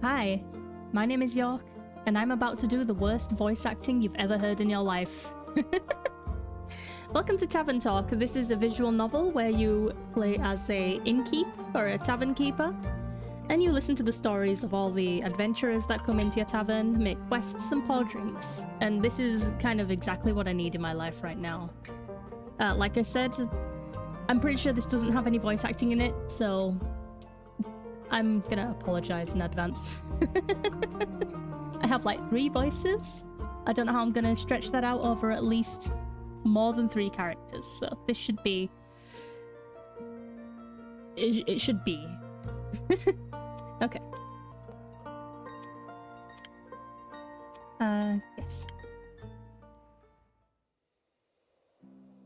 Hi, my name is York, and I'm about to do the worst voice acting you've ever heard in your life. Welcome to Tavern Talk. This is a visual novel where you play as a innkeep or a tavern keeper, and you listen to the stories of all the adventurers that come into your tavern, make quests and pour drinks. And this is kind of exactly what I need in my life right now. Like I said, I'm pretty sure this doesn't have any voice acting in it, so I'm gonna apologize in advance. I have like 3 voices. I don't know how I'm gonna stretch that out over at least more than 3 characters, so this should be... It should be. Okay. Yes.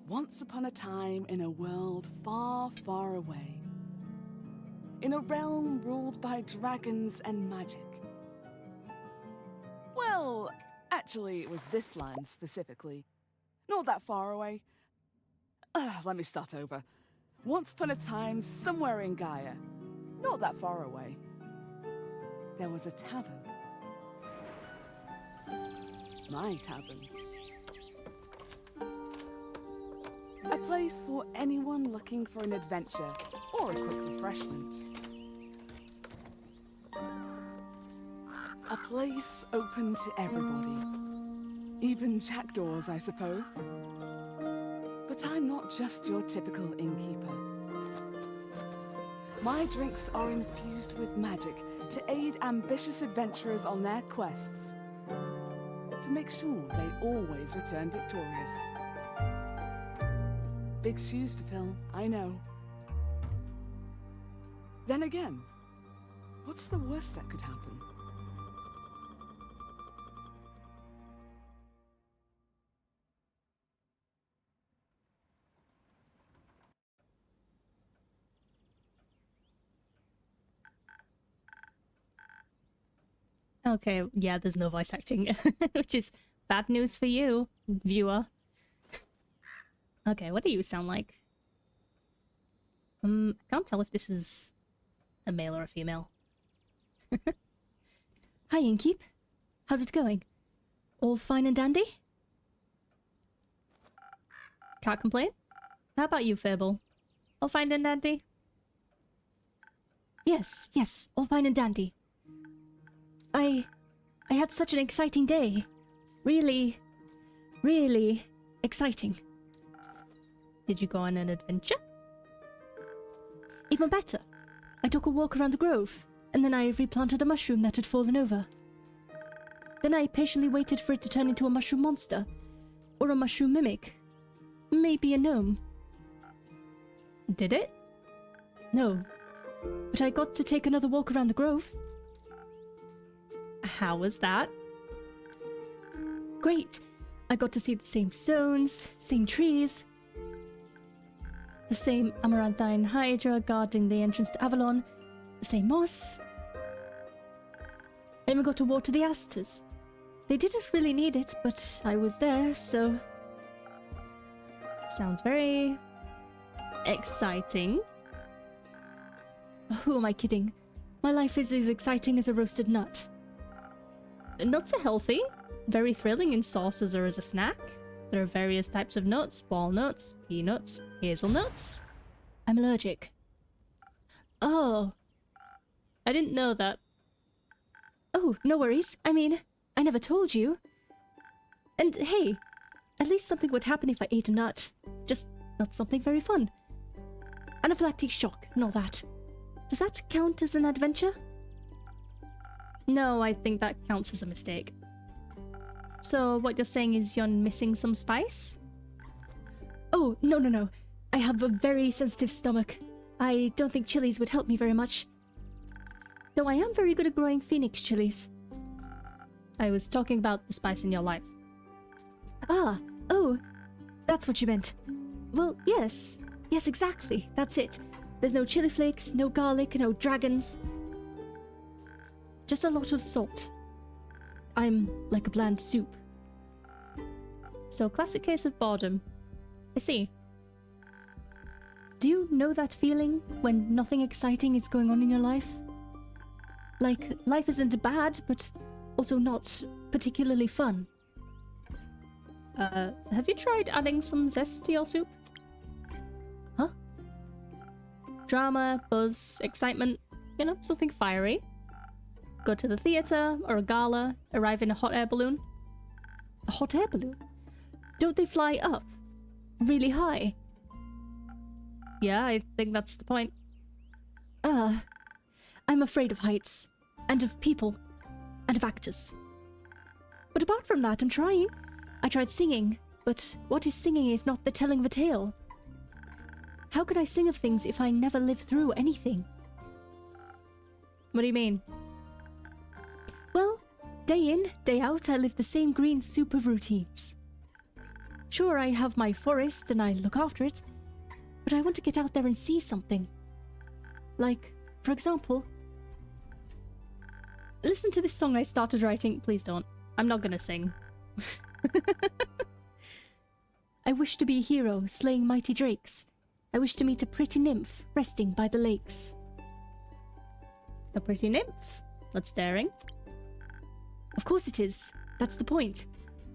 Once upon a time in a world far, far away, in a realm ruled by dragons and magic. Well, actually, it was this land specifically. Not that far away. Let me start over. Once upon a time, somewhere in Gaia, not that far away, there was a tavern. My tavern. A place for anyone looking for an adventure or a quick refreshment. A place open to everybody. Even jackdaws, I suppose. But I'm not just your typical innkeeper. My drinks are infused with magic to aid ambitious adventurers on their quests. To make sure they always return victorious. Big shoes to fill, I know. Then again, what's the worst that could happen? Okay, yeah, there's no voice acting, which is bad news for you, viewer. Okay, what do you sound like? I can't tell if this is a male or a female. Hi, Innkeep. How's it going? All fine and dandy? Can't complain. How about you, Fable? All fine and dandy? Yes, yes, all fine and dandy. I had such an exciting day. Really, really exciting. Did you go on an adventure? Even better. I took a walk around the grove, and then I replanted a mushroom that had fallen over. Then I patiently waited for it to turn into a mushroom monster, or a mushroom mimic. Maybe a gnome. Did it? No. But I got to take another walk around the grove. How was that? Great. I got to see the same stones, same trees, the same amaranthine hydra guarding the entrance to Avalon, the same moss. I even got to water the asters. They didn't really need it, but I was there, so... Sounds very... exciting. Who am I kidding? My life is as exciting as a roasted nut. Nuts are healthy, very thrilling in sauces or as a snack. There are various types of nuts: walnuts, peanuts, hazelnuts. I'm allergic. Oh. I didn't know that. Oh, no worries. I mean, I never told you. And hey, at least something would happen if I ate a nut. Just not something very fun. Anaphylactic shock and all that. Does that count as an adventure? No, I think that counts as a mistake. So what you're saying is you're missing some spice? Oh, no. I have a very sensitive stomach. I don't think chilies would help me very much. Though I am very good at growing phoenix chilies. I was talking about the spice in your life. Ah, oh, that's what you meant. Well, yes. Yes, exactly. That's it. There's no chili flakes, no garlic, no dragons. Just a lot of salt. I'm like a bland soup. So, classic case of boredom. I see. Do you know that feeling when nothing exciting is going on in your life? Like, life isn't bad, but also not particularly fun. Have you tried adding some zest to your soup? Huh? Drama, buzz, excitement, you know, something fiery. Go to the theatre or a gala, arrive in a hot air balloon. A hot air balloon? Don't they fly up? Really high? Yeah, I think that's the point. I'm afraid of heights, and of people, and of actors. But apart from that, I'm trying. I tried singing, but what is singing if not the telling of a tale? How could I sing of things if I never lived through anything? What do you mean? Well, day in, day out, I live the same green soup of routines. Sure, I have my forest and I look after it, but I want to get out there and see something. Like, for example, listen to this song I started writing. Please don't. I'm not gonna sing. I wish to be a hero, slaying mighty drakes. I wish to meet a pretty nymph, resting by the lakes. A pretty nymph? That's daring. Of course it is. That's the point.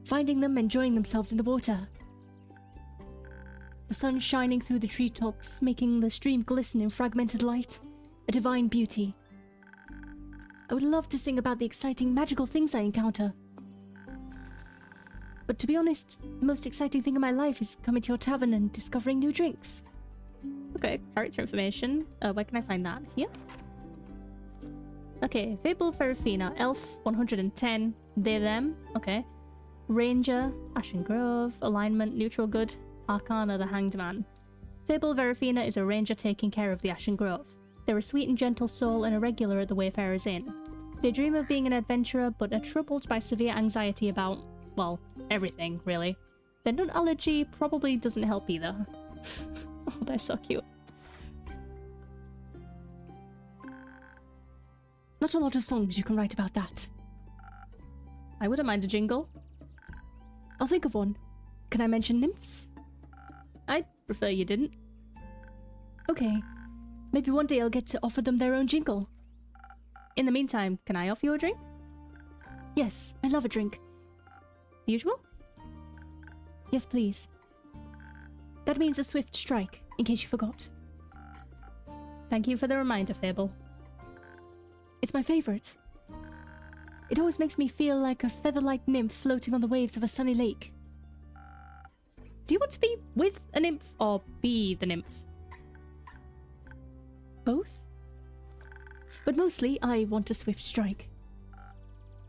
Finding them, enjoying themselves in the water. The sun shining through the treetops, making the stream glisten in fragmented light. A divine beauty. I would love to sing about the exciting, magical things I encounter. But to be honest, the most exciting thing in my life is coming to your tavern and discovering new drinks. Okay, character information. Where can I find that? Here? Okay, Fable Ferrafina, Elf, 110, they, them, okay. Ranger, Ashen Grove, Alignment, Neutral Good, Arcana, the Hanged Man. Fable Verafina is a ranger taking care of the Ashen Grove. They're a sweet and gentle soul and a regular at the Wayfarer's Inn. They dream of being an adventurer, but are troubled by severe anxiety about, well, everything, really. Their nut allergy probably doesn't help either. Oh, they're so cute. Not a lot of songs you can write about that. I wouldn't mind a jingle. I'll think of one. Can I mention nymphs? I'd prefer you didn't. Okay. Maybe one day I'll get to offer them their own jingle. In the meantime, can I offer you a drink? Yes, I love a drink. Usual? Yes, please. That means a swift strike, in case you forgot. Thank you for the reminder, Fable. It's my favorite. It always makes me feel like a feather-like nymph floating on the waves of a sunny lake. Do you want to be with a nymph or be the nymph? Both? But mostly, I want a swift strike.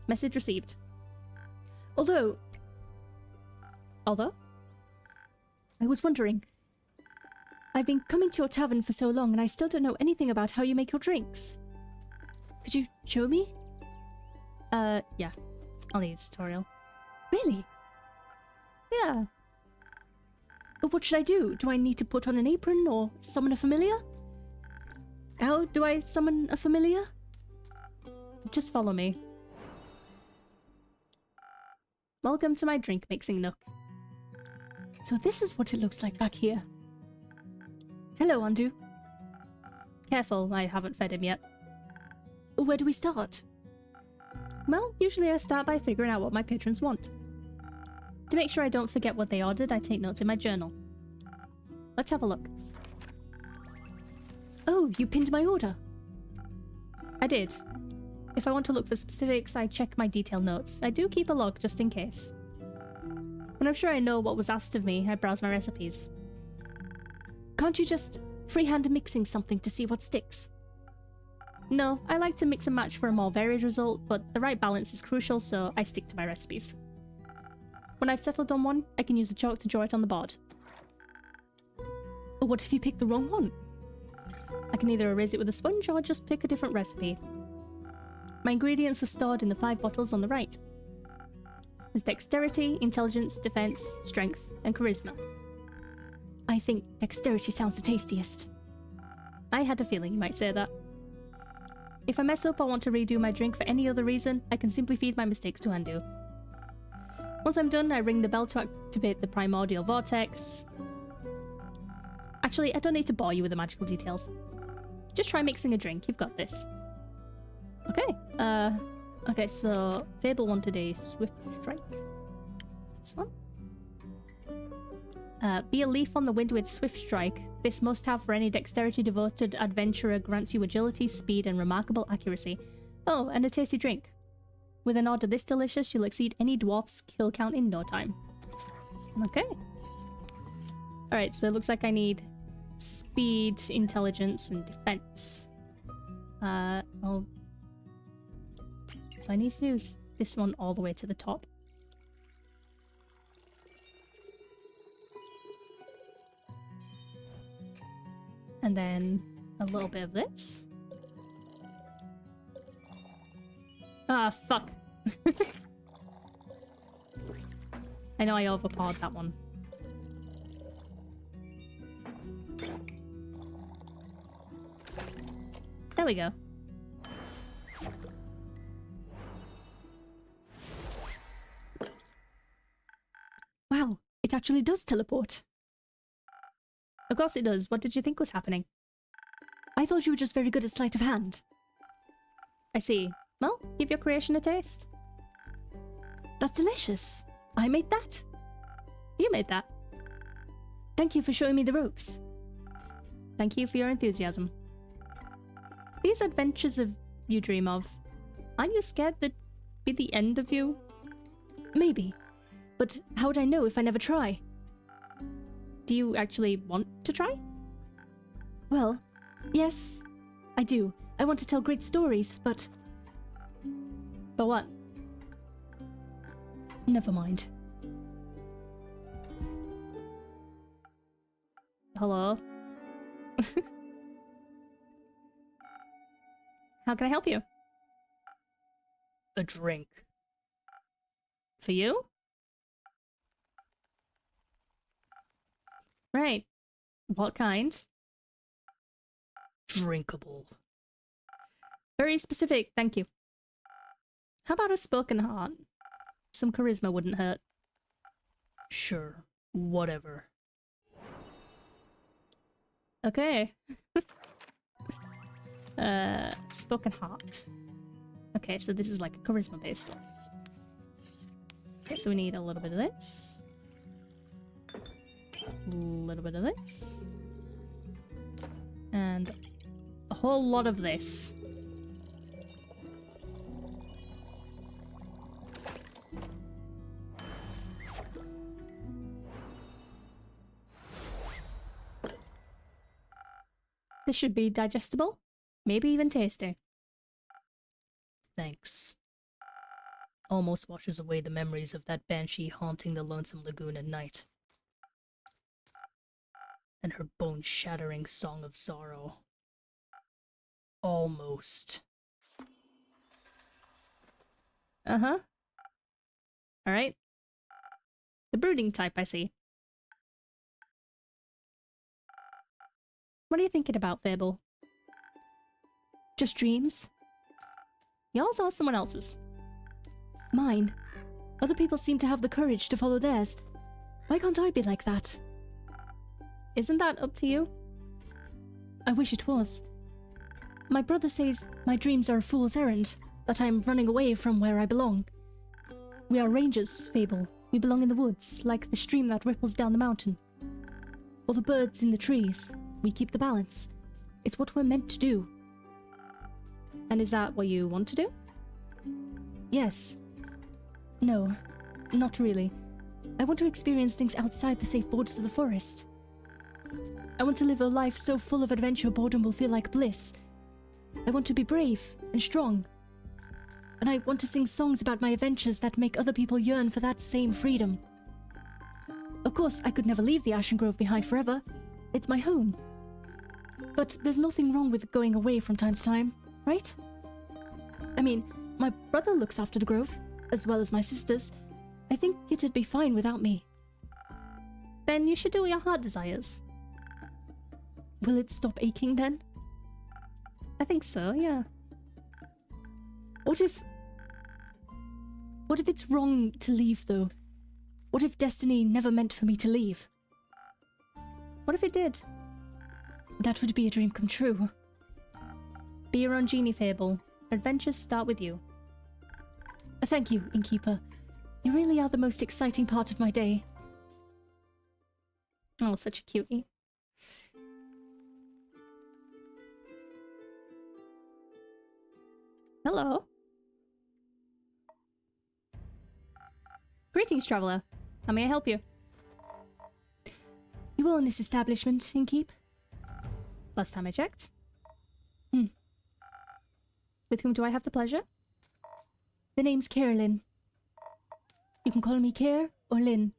Message received. Although, I was wondering, I've been coming to your tavern for so long and I still don't know anything about how you make your drinks. Could you show me? Yeah. I'll need a tutorial. Really? Yeah. But what should I do? Do I need to put on an apron or summon a familiar? How do I summon a familiar? Just follow me. Welcome to my drink mixing nook. So this is what it looks like back here. Hello, Andu. Careful, I haven't fed him yet. Where do we start? Well, usually I start by figuring out what my patrons want. To make sure I don't forget what they ordered, I take notes in my journal. Let's have a look. Oh, you pinned my order. I did. If I want to look for specifics, I check my detailed notes. I do keep a log just in case. When I'm sure I know what was asked of me, I browse my recipes. Can't you just freehand mixing something to see what sticks? No, I like to mix and match for a more varied result, but the right balance is crucial, so I stick to my recipes. When I've settled on one, I can use the chalk to draw it on the board. Or what if you pick the wrong one? I can either erase it with a sponge or just pick a different recipe. My ingredients are stored in the 5 bottles on the right. There's dexterity, intelligence, defense, strength, and charisma. I think dexterity sounds the tastiest. I had a feeling you might say that. If I mess up or want to redo my drink for any other reason, I can simply feed my mistakes to Andu. Once I'm done, I ring the bell to activate the primordial vortex. Actually, I don't need to bore you with the magical details. Just try mixing a drink, you've got this. Okay. Okay, so Fable wanted a swift strike. This one? Be a leaf on the wind with swift strike. This must-have for any dexterity-devoted adventurer, grants you agility, speed, and remarkable accuracy. Oh, and a tasty drink. With an order this delicious, you'll exceed any dwarf's kill count in no time. Okay. Alright, so it looks like I need speed, intelligence, and defense. So I need to do this one all the way to the top. And then a little bit of this. Ah, fuck. I know I overpowered that one. There we go. Wow, it actually does teleport. Of course it does. What did you think was happening? I thought you were just very good at sleight of hand. I see. Well, give your creation a taste. That's delicious. I made that. You made that. Thank you for showing me the ropes. Thank you for your enthusiasm. These adventures you dream of, aren't you scared that be the end of you? Maybe. But how would I know if I never try? Do you actually want to try? Well, yes, I do. I want to tell great stories, but... But what? Never mind. Hello? How can I help you? A drink. For you? Right. What kind? Drinkable. Very specific, thank you. How about a spoken heart? Some charisma wouldn't hurt. Sure, whatever. Okay. Spoken heart. Okay, so this is like a charisma based one. Okay, so we need a little bit of this. A little bit of this. And a whole lot of this. This should be digestible, maybe even tasty. Thanks. Almost washes away the memories of that banshee haunting the lonesome lagoon at night. And her bone-shattering song of sorrow. Almost. Uh-huh. Alright. The brooding type, I see. What are you thinking about, Fable? Just dreams? Yours or someone else's? Mine. Other people seem to have the courage to follow theirs. Why can't I be like that? Isn't that up to you? I wish it was. My brother says my dreams are a fool's errand, that I am running away from where I belong. We are rangers, Fable. We belong in the woods, like the stream that ripples down the mountain. Or the birds in the trees. We keep the balance. It's what we're meant to do. And is that what you want to do? Yes. No, not really. I want to experience things outside the safe borders of the forest. I want to live a life so full of adventure boredom will feel like bliss. I want to be brave and strong. And I want to sing songs about my adventures that make other people yearn for that same freedom. Of course, I could never leave the Ashen Grove behind forever. It's my home. But there's nothing wrong with going away from time to time, right? I mean, my brother looks after the grove, as well as my sisters. I think it'd be fine without me. Then you should do what your heart desires. Will it stop aching then? I think so, yeah. What if it's wrong to leave, though? What if destiny never meant for me to leave? What if it did? That would be a dream come true. Be your own genie, Fable. Adventures start with you. Thank you, Innkeeper. You really are the most exciting part of my day. Oh, such a cutie. Hello. Greetings, traveler. How may I help you? You own this establishment, Innkeep? Last time I checked. With whom do I have the pleasure? The name's Carolyn. You can call me Care or Lynn.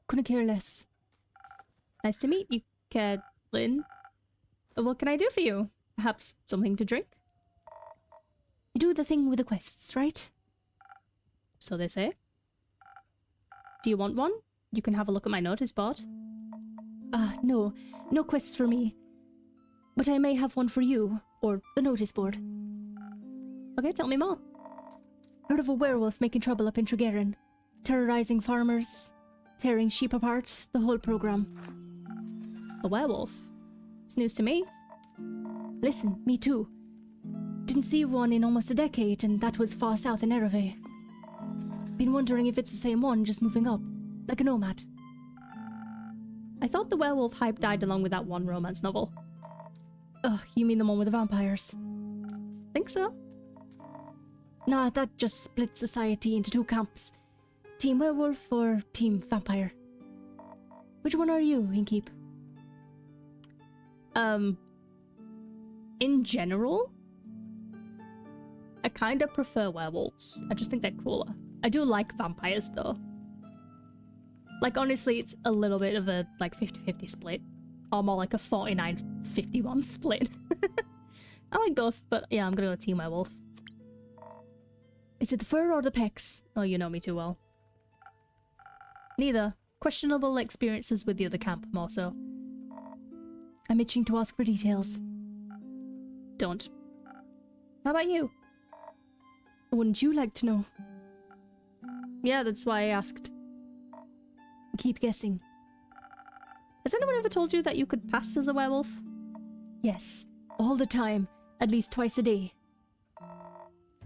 Couldn't care less. Nice to meet you, Lynn. What can I do for you? Perhaps something to drink? You do the thing with the quests, right? So they say. Do you want one? You can have a look at my notice board. No. No quests for me. But I may have one for you, or the notice board. Okay, tell me more. Heard of a werewolf making trouble up in Tregerin? Terrorizing farmers, tearing sheep apart, the whole program. A werewolf? It's news to me. Listen, me too. Didn't see one in almost a decade, and that was far south in Erevé. Been wondering if it's the same one, just moving up, like a nomad. I thought the werewolf hype died along with that one romance novel. Ugh, you mean the one with the vampires? Think so? Nah, that just split society into two camps. Team werewolf or team vampire? Which one are you, Innkeep? In general, I kind of prefer werewolves. I just think they're cooler. I do like vampires, though. Like, honestly, it's a little bit of a, like, 50-50 split. Or more like a 49-51 split. I like both, but yeah, I'm gonna go team werewolf. Is it the fur or the pecs? Oh, you know me too well. Neither. Questionable experiences with the other camp, more so. I'm itching to ask for details. Don't. How about you? Wouldn't you like to know? Yeah, that's why I asked. Keep guessing. Has anyone ever told you that you could pass as a werewolf? Yes, all the time, at least twice a day.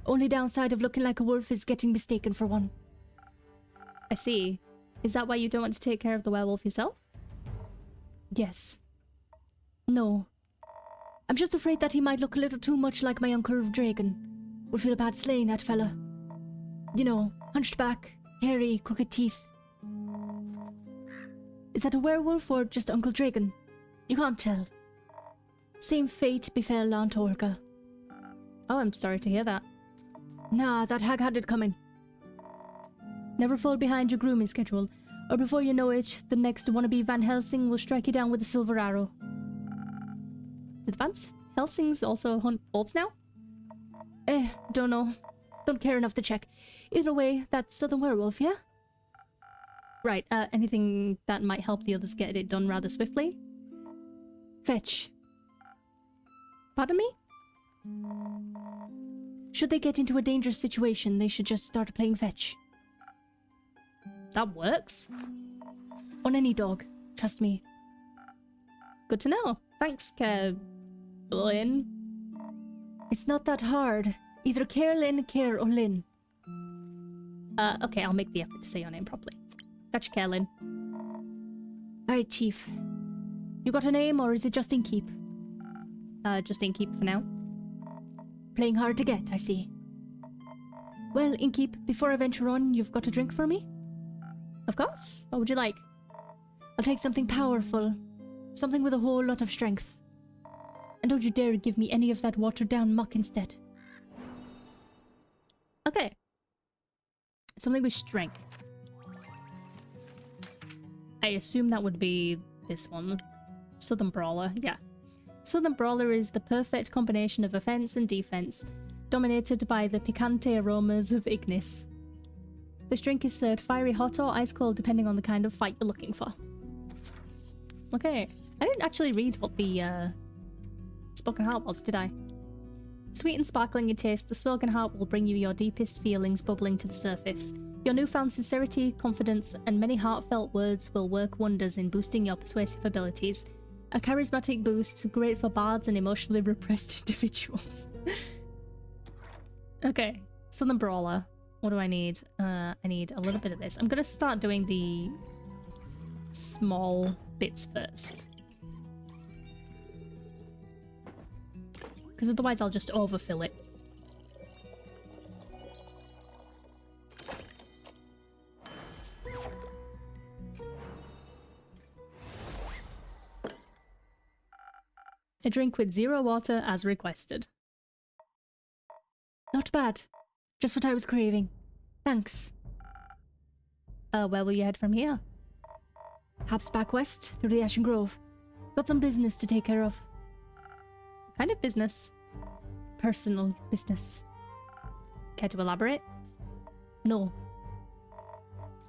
Only downside of looking like a wolf is getting mistaken for one. I see. Is that why you don't want to take care of the werewolf yourself? Yes. No. I'm just afraid that he might look a little too much like my Uncle Dragon. Would feel bad slaying that fella. You know, hunched back, hairy, crooked teeth. Is that a werewolf or just Uncle Dragon? You can't tell. Same fate befell Aunt Olga. Oh, I'm sorry to hear that. Nah, that hag had it coming. Never fall behind your grooming schedule, or before you know it, the next wannabe Van Helsing will strike you down with a silver arrow. Did Van Helsings also hunt wolves now? Don't know. Don't care enough to check. Either way, that's Southern Werewolf, yeah? Right, anything that might help the others get it done rather swiftly? Fetch. Pardon me? Should they get into a dangerous situation, they should just start playing fetch. That works. On any dog, trust me. Good to know. Thanks, Lynn. It's not that hard. Either Carolyn, Care, or Lynn. Okay, I'll make the effort to say your name properly. Catch Carolyn. Alright, Chief. You got a name, or is it just Innkeep? Just Innkeep for now. Playing hard to get, I see. Well, Innkeep, before I venture on, you've got a drink for me? Of course. What would you like? I'll take something powerful. Something with a whole lot of strength. And don't you dare give me any of that watered-down muck instead. Okay. Something with strength. I assume that would be this one. Southern Brawler, yeah. Southern Brawler is the perfect combination of offense and defense, dominated by the picante aromas of Ignis. This drink is served fiery hot or ice cold depending on the kind of fight you're looking for. Okay, I didn't actually read what the spoken heart was, did I? Sweet and sparkling in taste, the spoken heart will bring you your deepest feelings bubbling to the surface. Your newfound sincerity, confidence, and many heartfelt words will work wonders in boosting your persuasive abilities. A charismatic boost, great for bards and emotionally repressed individuals. Okay, Southern Brawler. What do I need? I need a little bit of this. I'm gonna start doing the small bits first. Because otherwise I'll just overfill it. A drink with 0 water as requested. Not bad. Just what I was craving. Thanks. Where will you head from here? Perhaps back west, through the Ashen Grove. Got some business to take care of. What kind of business? Personal business. Care to elaborate? No.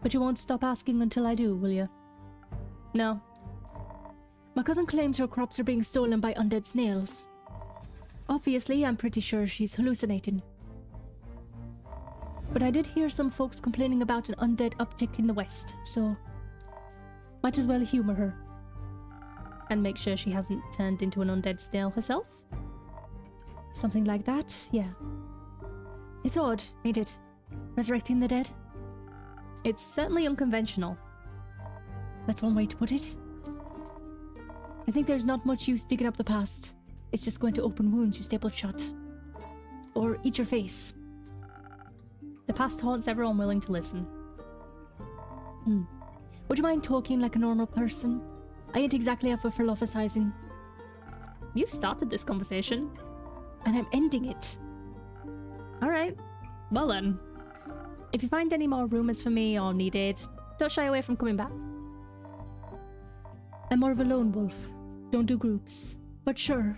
But you won't stop asking until I do, will you? No. My cousin claims her crops are being stolen by undead snails. Obviously, I'm pretty sure she's hallucinating. But I did hear some folks complaining about an undead uptick in the west, so might as well humor her. And make sure she hasn't turned into an undead snail herself? Something like that, yeah. It's odd, ain't it? Resurrecting the dead? It's certainly unconventional. That's one way to put it. I think there's not much use digging up the past. It's just going to open wounds you stapled shut. Or eat your face. The past haunts everyone willing to listen. Would you mind talking like a normal person? I ain't exactly up for philosophizing. You started this conversation. And I'm ending it. Alright. Well then. If you find any more rumours for me or need aid, don't shy away from coming back. I'm more of a lone wolf. Don't do groups. But sure,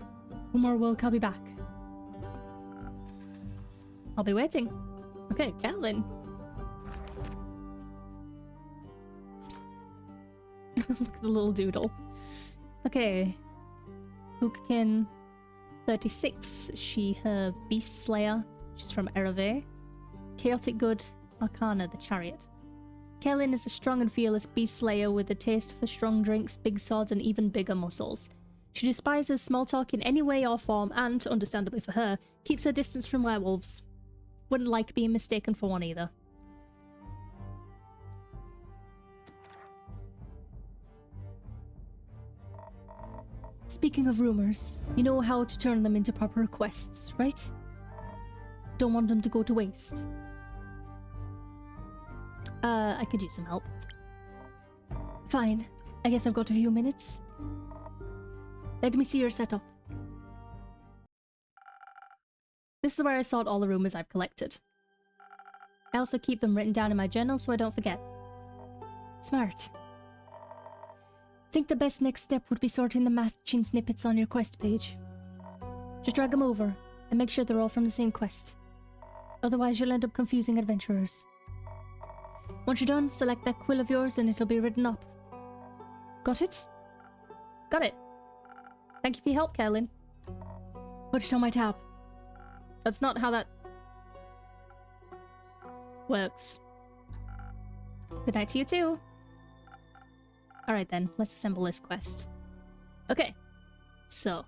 one more work, I'll be back. I'll be waiting. Okay, Caitlin. Look at the little doodle. Okay. Bookkin 36. She, her Beast Slayer. She's from Ereve. Chaotic Good. Arcana, the Chariot. Kaelin is a strong and fearless beast slayer with a taste for strong drinks, big swords, and even bigger muscles. She despises small talk in any way or form and, understandably for her, keeps her distance from werewolves. Wouldn't like being mistaken for one either. Speaking of rumors, you know how to turn them into proper requests, right? Don't want them to go to waste. I could use some help. Fine. I guess I've got a few minutes. Let me see your setup. This is where I sort all the rumors I've collected. I also keep them written down in my journal so I don't forget. Smart. Think the best next step would be sorting the matching snippets on your quest page. Just drag them over and make sure they're all from the same quest. Otherwise you'll end up confusing adventurers. Once you're done, select that quill of yours and it'll be written up. Got it? Got it. Thank you for your help, Kaelin. Put it on my tab. That's not how that works. Good night to you too. Alright then, let's assemble this quest. Okay, so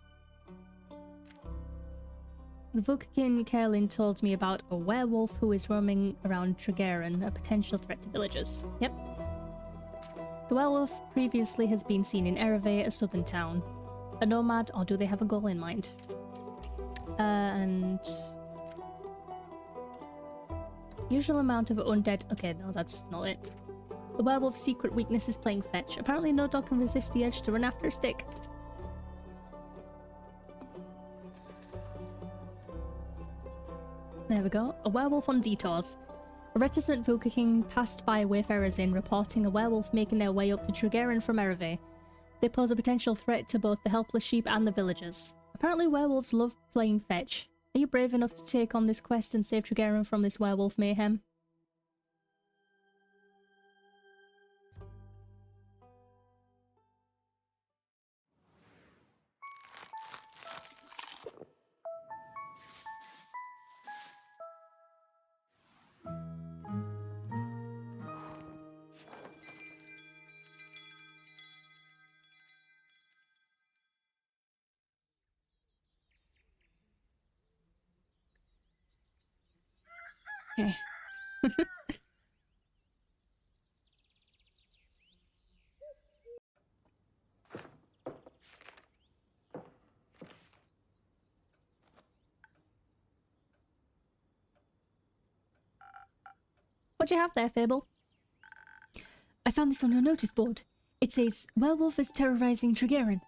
the Vukakin Kaelin told me about a werewolf who is roaming around Tregaron, a potential threat to villagers. Yep. The werewolf previously has been seen in Ereve, a southern town. A nomad, or do they have a goal in mind? And usual amount of undead. Okay, no, that's not it. The werewolf's secret weakness is playing fetch. Apparently no dog can resist the urge to run after a stick. There we go. A werewolf on detours. A reticent Vuka King passed by Wayfarer's Inn reporting a werewolf making their way up to Tregaron from Ereve. They pose a potential threat to both the helpless sheep and the villagers. Apparently werewolves love playing fetch. Are you brave enough to take on this quest and save Tregaron from this werewolf mayhem? Okay. What do you have there, Fable? I found this on your notice board. It says, werewolf is terrorizing Trigerin.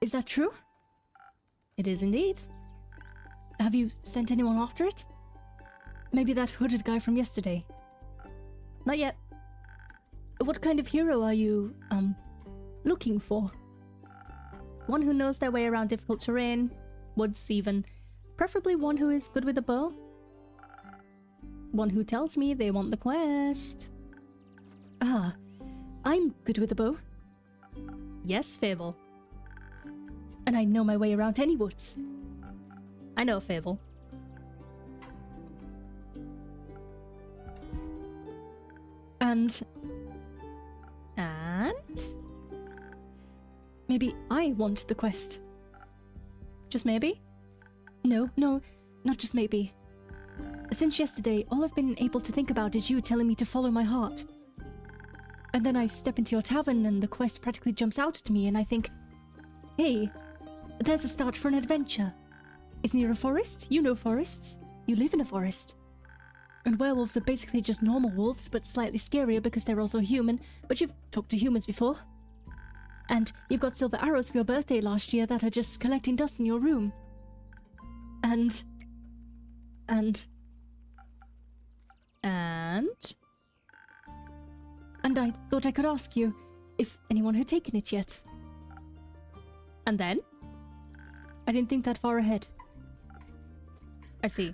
Is that true? It is indeed. Have you sent anyone after it? Maybe that hooded guy from yesterday. Not yet. What kind of hero are you, looking for? One who knows their way around difficult terrain, woods even. Preferably one who is good with a bow. One who tells me they want the quest. Ah, I'm good with a bow. Yes, Fable. And I know my way around any woods. I know, Fable. And maybe I want the quest. Just maybe? No, not just maybe. Since yesterday, all I've been able to think about is you telling me to follow my heart. And then I step into your tavern and the quest practically jumps out at me and I think, hey, there's a start for an adventure. It's near a forest? You know forests. You live in a forest. And werewolves are basically just normal wolves, but slightly scarier because they're also human, but you've talked to humans before. And you've got silver arrows for your birthday last year that are just collecting dust in your room. And I thought I could ask you if anyone had taken it yet. And then? I didn't think that far ahead. I see.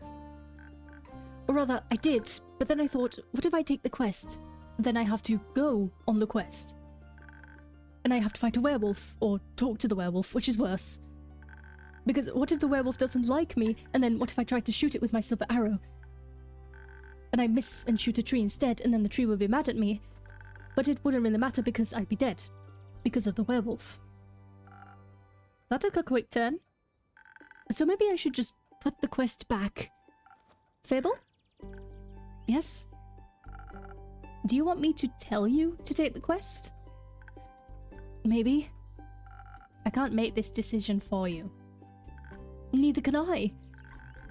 Or rather, I did, but then I thought, what if I take the quest? Then I have to go on the quest. And I have to fight a werewolf, or talk to the werewolf, which is worse. Because what if the werewolf doesn't like me, and then what if I try to shoot it with my silver arrow? And I miss and shoot a tree instead, and then the tree would be mad at me. But it wouldn't really matter because I'd be dead. Because of the werewolf. That took a quick turn. So maybe I should just put the quest back. Fable? Yes? Do you want me to tell you to take the quest? Maybe. I can't make this decision for you. Neither can I.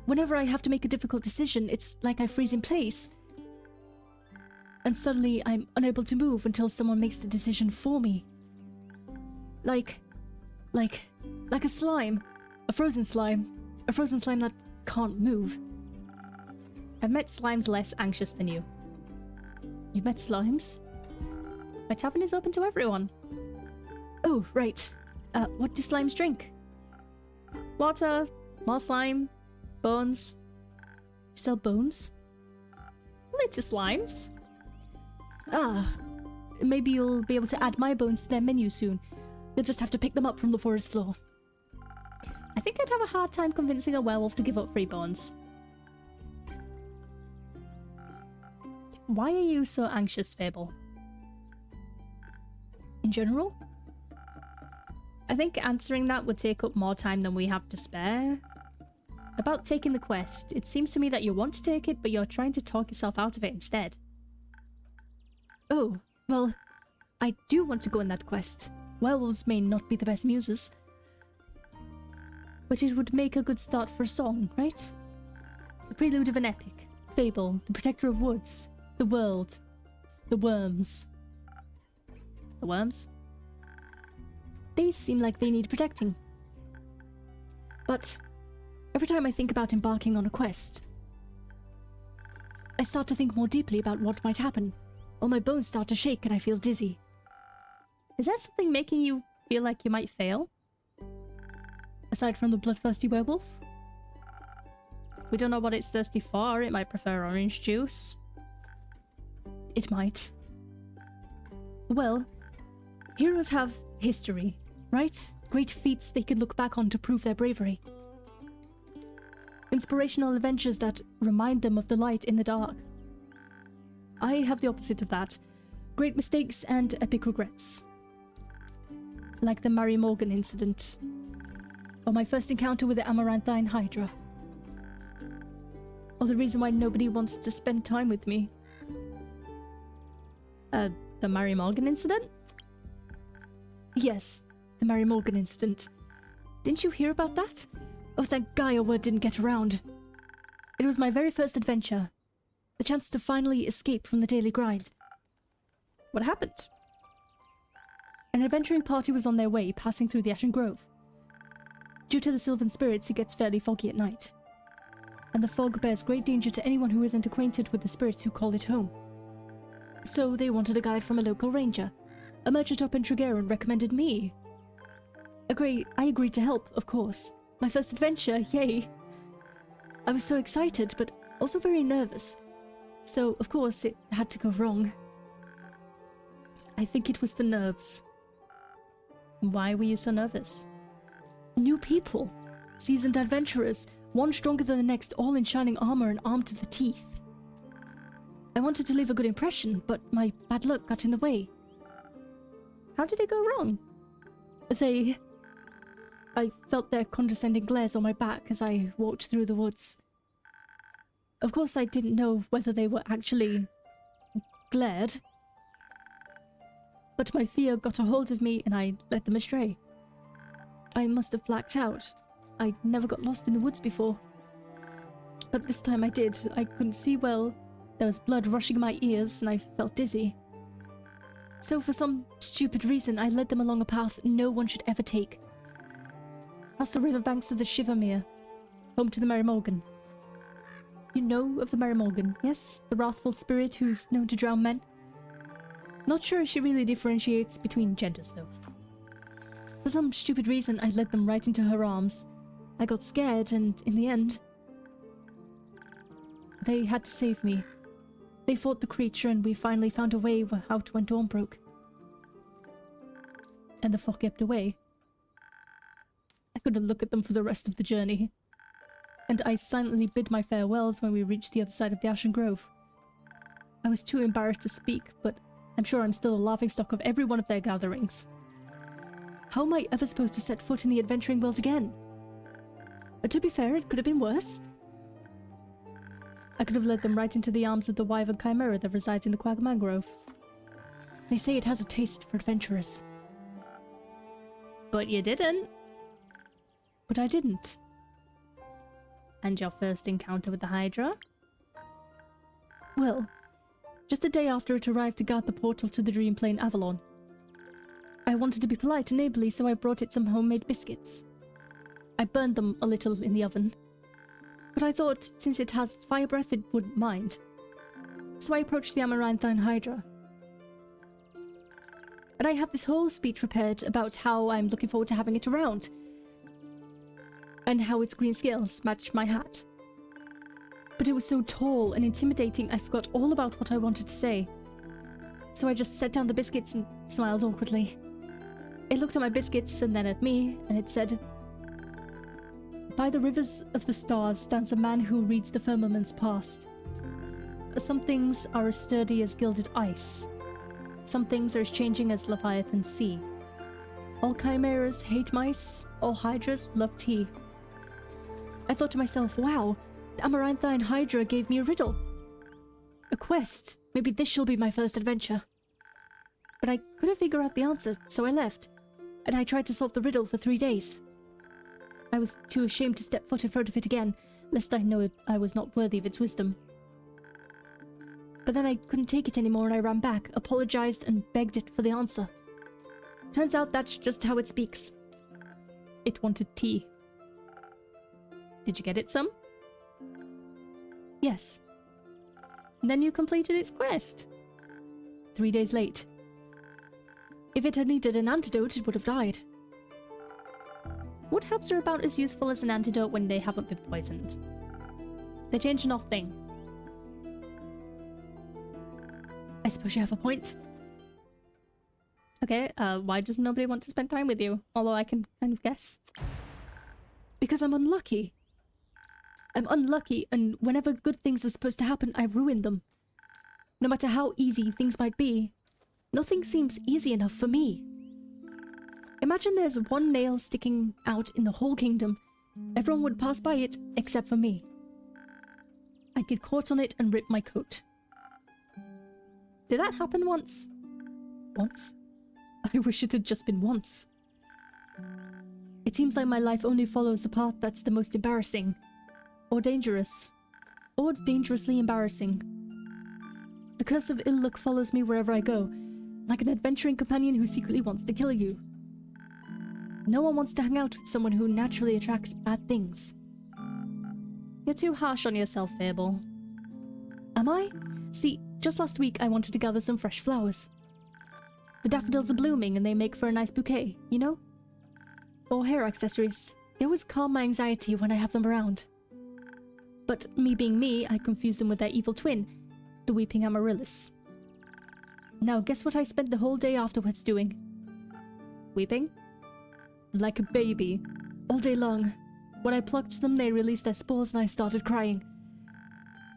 Whenever I have to make a difficult decision, it's like I freeze in place. And suddenly I'm unable to move until someone makes the decision for me. Like a slime. A frozen slime. A frozen slime that can't move. I've met slimes less anxious than you. You've met slimes? My tavern is open to everyone. Oh, right. What do slimes drink? Water, more slime, bones. You sell bones? Little slimes. Ah, maybe you'll be able to add my bones to their menu soon. You'll just have to pick them up from the forest floor. I think I'd have a hard time convincing a werewolf to give up free bones. Why are you so anxious, Fable? In general? I think answering that would take up more time than we have to spare. About taking the quest, it seems to me that you want to take it, but you're trying to talk yourself out of it instead. Oh, well, I do want to go on that quest. Werewolves may not be the best muses. But it would make a good start for a song, right? The prelude of an epic. Fable, the protector of woods. The world. The worms. The worms? They seem like they need protecting. But every time I think about embarking on a quest, I start to think more deeply about what might happen. All my bones start to shake and I feel dizzy. Is there something making you feel like you might fail? Aside from the bloodthirsty werewolf? We don't know what it's thirsty for. It might prefer orange juice. It might. Well, heroes have history, right? Great feats they can look back on to prove their bravery. Inspirational adventures that remind them of the light in the dark. I have the opposite of that. Great mistakes and epic regrets. Like the Mary Morgan incident. Or my first encounter with the Amaranthine Hydra. or the reason why nobody wants to spend time with me. The Mary Morgan incident? Yes, the Mary Morgan incident. Didn't you hear about that? Oh, thank Gaia word didn't get around. It was my very first adventure. The chance to finally escape from the daily grind. What happened? An adventuring party was on their way, passing through the Ashen Grove. Due to the Sylvan spirits, it gets fairly foggy at night. And the fog bears great danger to anyone who isn't acquainted with the spirits who call it home. So they wanted a guide from a local ranger. A merchant up in Tregeron recommended me. I agreed to help, of course. My first adventure, yay! I was so excited, but also very nervous. So, of course, it had to go wrong. I think it was the nerves. Why were you so nervous? New people. Seasoned adventurers. One stronger than the next, all in shining armor and armed to the teeth. I wanted to leave a good impression, but my bad luck got in the way. How did it go wrong? I felt their condescending glares on my back as I walked through the woods. Of course, I didn't know whether they were actually glared, but my fear got a hold of me and I led them astray. I must have blacked out. I never got lost in the woods before. But this time I did. I couldn't see well. There was blood rushing my ears and I felt dizzy. So for some stupid reason, I led them along a path no one should ever take. Past the riverbanks of the Shivermere, home to the Mary Morgan. You know of the Mary Morgan, yes? The wrathful spirit who's known to drown men? Not sure if she really differentiates between genders, though. For some stupid reason, I led them right into her arms. I got scared, and in the end, they had to save me. They fought the creature, and we finally found a way out when dawn broke. And the fog ebbed away. I couldn't look at them for the rest of the journey. And I silently bid my farewells when we reached the other side of the Ashen Grove. I was too embarrassed to speak, but I'm sure I'm still a laughingstock of every one of their gatherings. How am I ever supposed to set foot in the adventuring world again? But to be fair, it could have been worse. I could have led them right into the arms of the wyvern chimera that resides in the Quag Mangrove. They say it has a taste for adventurers. But you didn't. But I didn't. And your first encounter with the Hydra? Well, just a day after it arrived to guard the portal to the Dream Plane Avalon. I wanted to be polite and neighborly, so I brought it some homemade biscuits. I burned them a little in the oven. But I thought, since it has fire breath, it wouldn't mind. So I approached the Amaranthine Hydra. And I have this whole speech prepared about how I'm looking forward to having it around. And how its green scales matched my hat. But it was so tall and intimidating, I forgot all about what I wanted to say. So I just set down the biscuits and smiled awkwardly. It looked at my biscuits and then at me, and it said, "By the rivers of the stars stands a man who reads the firmament's past. Some things are as sturdy as gilded ice. Some things are as changing as Leviathan's sea. All chimeras hate mice, all hydras love tea." I thought to myself, wow, the Amaranthine Hydra gave me a riddle. A quest. Maybe this shall be my first adventure. But I couldn't figure out the answer, so I left. And I tried to solve the riddle for 3 days. I was too ashamed to step foot in front of it again, lest I know I was not worthy of its wisdom. But then I couldn't take it anymore and I ran back, apologized and begged it for the answer. Turns out that's just how it speaks. It wanted tea. Did you get it some? Yes. And then you completed its quest. 3 days late. If it had needed an antidote, it would have died. Wood herbs are about as useful as an antidote when they haven't been poisoned. They change an off thing. I suppose you have a point. Okay, why does nobody want to spend time with you? Although I can kind of guess. Because I'm unlucky. I'm unlucky, and whenever good things are supposed to happen, I ruin them. No matter how easy things might be, nothing seems easy enough for me. Imagine there's one nail sticking out in the whole kingdom. Everyone would pass by it, except for me. I'd get caught on it and rip my coat. Did that happen once? Once? I wish it had just been once. It seems like my life only follows the path that's the most embarrassing. Or dangerous. Or dangerously embarrassing. The curse of ill luck follows me wherever I go, like an adventuring companion who secretly wants to kill you. No one wants to hang out with someone who naturally attracts bad things. You're too harsh on yourself, Fable. Am I? See, just last week I wanted to gather some fresh flowers. The daffodils are blooming and they make for a nice bouquet, you know? Or hair accessories. They always calm my anxiety when I have them around. But me being me, I confused them with their evil twin, the weeping amaryllis. Now guess what I spent the whole day afterwards doing? Weeping? Like a baby. All day long. When I plucked them, they released their spores and I started crying.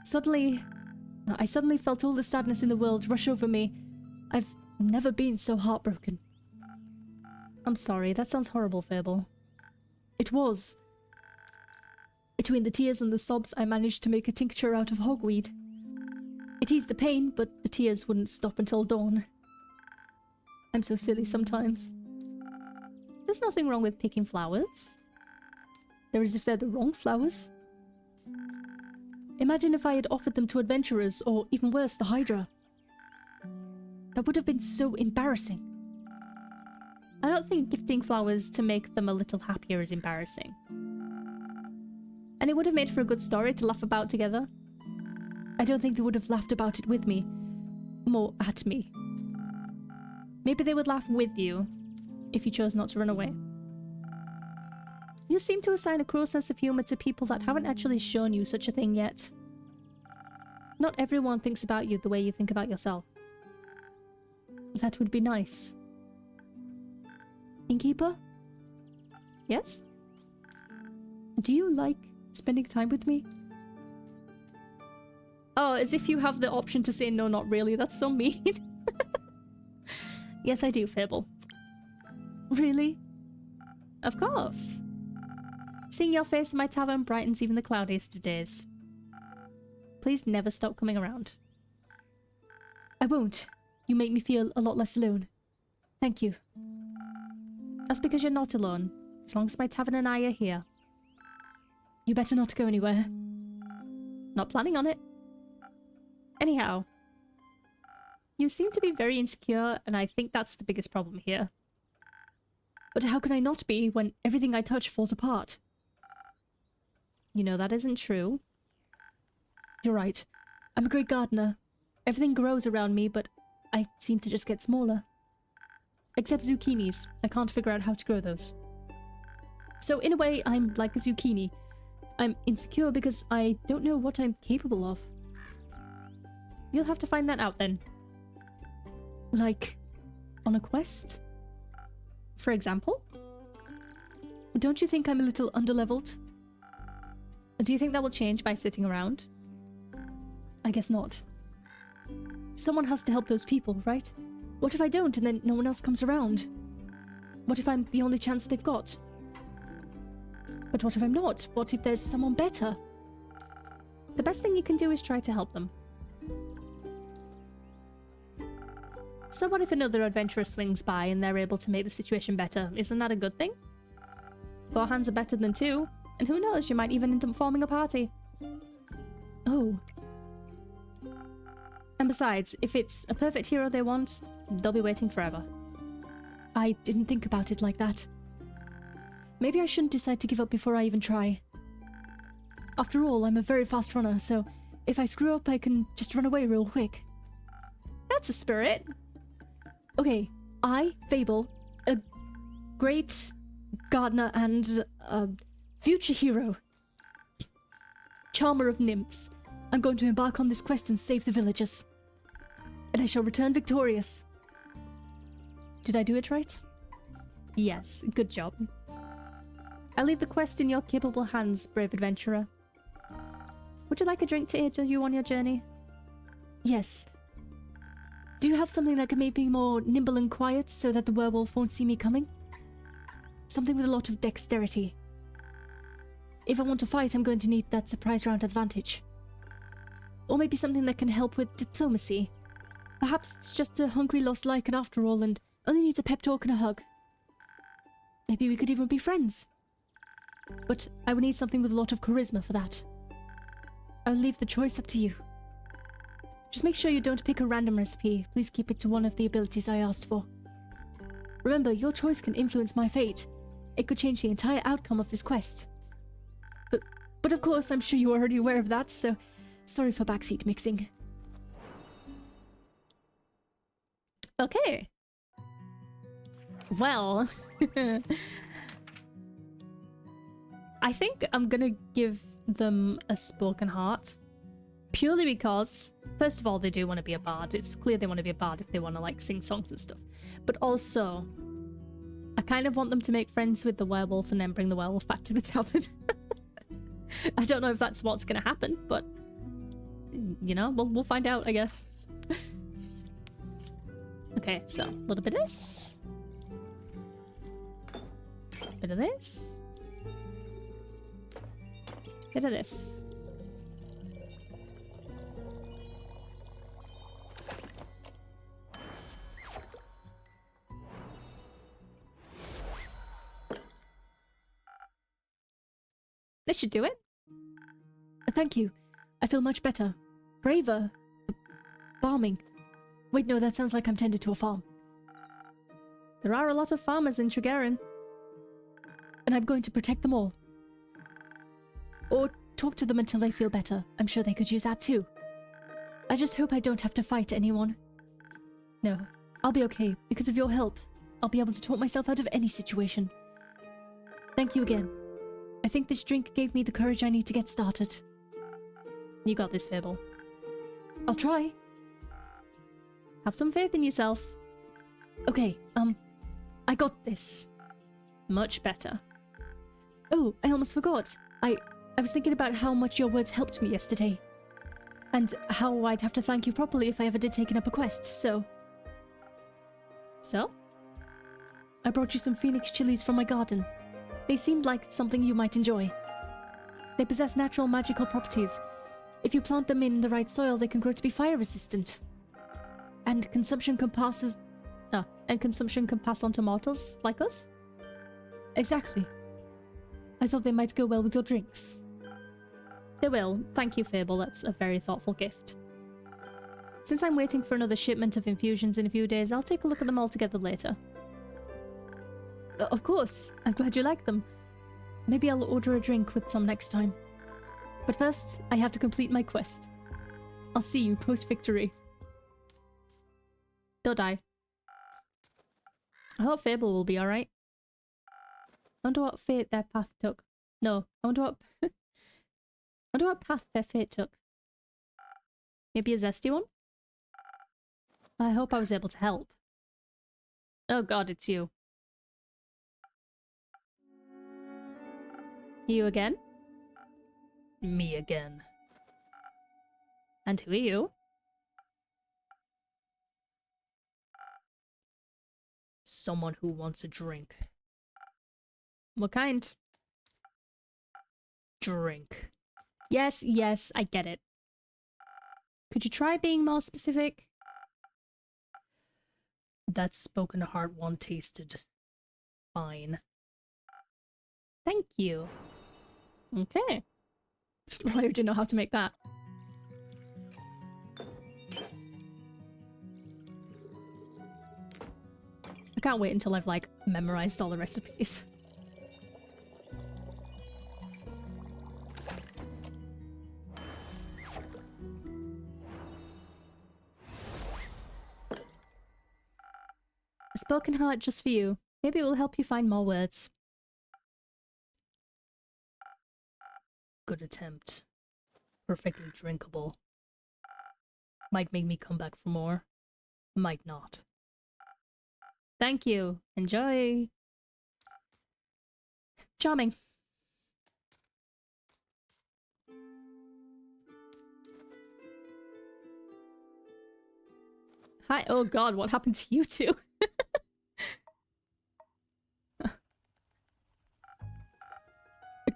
I suddenly felt all the sadness in the world rush over me. I've never been so heartbroken. I'm sorry, that sounds horrible, Fable. It was. Between the tears and the sobs, I managed to make a tincture out of hogweed. It eased the pain, but the tears wouldn't stop until dawn. I'm so silly sometimes. There's nothing wrong with picking flowers. There is if they're the wrong flowers. Imagine if I had offered them to adventurers, or even worse, the Hydra. That would have been so embarrassing. I don't think gifting flowers to make them a little happier is embarrassing. And it would have made for a good story to laugh about together. I don't think they would have laughed about it with me. More at me. Maybe they would laugh with you, if you chose not to run away. You seem to assign a cruel sense of humor to people that haven't actually shown you such a thing yet. Not everyone thinks about you the way you think about yourself. That would be nice. Innkeeper? Yes? Do you like spending time with me? Oh, as if you have the option to say no, not really. That's so mean. Yes, I do, Fable. Really? Of course. Seeing your face in my tavern brightens even the cloudiest of days. Please never stop coming around. I won't. You make me feel a lot less alone. Thank you. That's because you're not alone, as long as my tavern and I are here. You better not go anywhere. Not planning on it. Anyhow, you seem to be very insecure, and I think that's the biggest problem here. But how could I not be when everything I touch falls apart? You know that isn't true. You're right. I'm a great gardener. Everything grows around me, but I seem to just get smaller. Except zucchinis. I can't figure out how to grow those. So in a way, I'm like a zucchini. I'm insecure because I don't know what I'm capable of. You'll have to find that out then. Like, on a quest? For example? Don't you think I'm a little underleveled? Do you think that will change by sitting around? I guess not. Someone has to help those people, right? What if I don't and then no one else comes around? What if I'm the only chance they've got? But what if I'm not? What if there's someone better? The best thing you can do is try to help them. So what if another adventurer swings by and they're able to make the situation better? Isn't that a good thing? 4 hands are better than 2, and who knows, you might even end up forming a party. Oh. And besides, if it's a perfect hero they want, they'll be waiting forever. I didn't think about it like that. Maybe I shouldn't decide to give up before I even try. After all, I'm a very fast runner, so if I screw up, I can just run away real quick. That's a spirit. Okay, I, Fable, a great gardener and a future hero, charmer of nymphs, I'm going to embark on this quest and save the villagers. And I shall return victorious. Did I do it right? Yes, good job. I'll leave the quest in your capable hands, brave adventurer. Would you like a drink to aid you on your journey? Yes. Do you have something that can make me more nimble and quiet so that the werewolf won't see me coming? Something with a lot of dexterity. If I want to fight, I'm going to need that surprise round advantage. Or maybe something that can help with diplomacy. Perhaps it's just a hungry lost lycan after all and only needs a pep talk and a hug. Maybe we could even be friends. But I would need something with a lot of charisma for that. I'll leave the choice up to you. Just make sure you don't pick a random recipe. Please keep it to one of the abilities I asked for. Remember, your choice can influence my fate. It could change the entire outcome of this quest. But of course, I'm sure you're already aware of that, so sorry for backseat mixing. Okay. Well, I think I'm gonna give them a spoken heart. Purely because, first of all, they do want to be a bard. It's clear they want to be a bard if they want to, like, sing songs and stuff. But also, I kind of want them to make friends with the werewolf and then bring the werewolf back to the tavern. I don't know if that's what's gonna happen, but, you know, we'll find out, I guess. Okay, so, a little bit of this. Bit of this. Bit of this. This should do it. Thank you. I feel much better. Braver. Farming. Wait, no, that sounds like I'm tended to a farm. There are a lot of farmers in Tregarin. And I'm going to protect them all. Or talk to them until they feel better. I'm sure they could use that too. I just hope I don't have to fight anyone. No, I'll be okay. Because of your help, I'll be able to talk myself out of any situation. Thank you again. I think this drink gave me the courage I need to get started. You got this, Fable. I'll try. Have some faith in yourself. Okay, I got this. Much better. Oh, I almost forgot. I was thinking about how much your words helped me yesterday. And how I'd have to thank you properly if I ever did take up a quest, so... So? I brought you some phoenix chilies from my garden. They seemed like something you might enjoy. They possess natural magical properties. If you plant them in the right soil, they can grow to be fire resistant. And consumption can pass on to mortals like us? Exactly. I thought they might go well with your drinks. They will. Thank you, Fable. That's a very thoughtful gift. Since I'm waiting for another shipment of infusions in a few days, I'll take a look at them all together later. Of course. I'm glad you like them. Maybe I'll order a drink with some next time. But first, I have to complete my quest. I'll see you post-victory. Don't die. I hope Fable will be alright. I wonder what fate their path took. No, I wonder what... I wonder what path their fate took. Maybe a zesty one? I hope I was able to help. Oh god, it's you. You again? Me again. And who are you? Someone who wants a drink. What kind? Drink. Yes, yes, I get it. Could you try being more specific? That spoken heart one tasted. Fine. Thank you. Okay. I didn't know how to make that. I can't wait until I've, like, memorized all the recipes. A spoken heart just for you. Maybe it will help you find more words. Good attempt. Perfectly drinkable. Might make me come back for more. Might not. Thank you. Enjoy. Charming. Hi. Oh god, what happened to you two?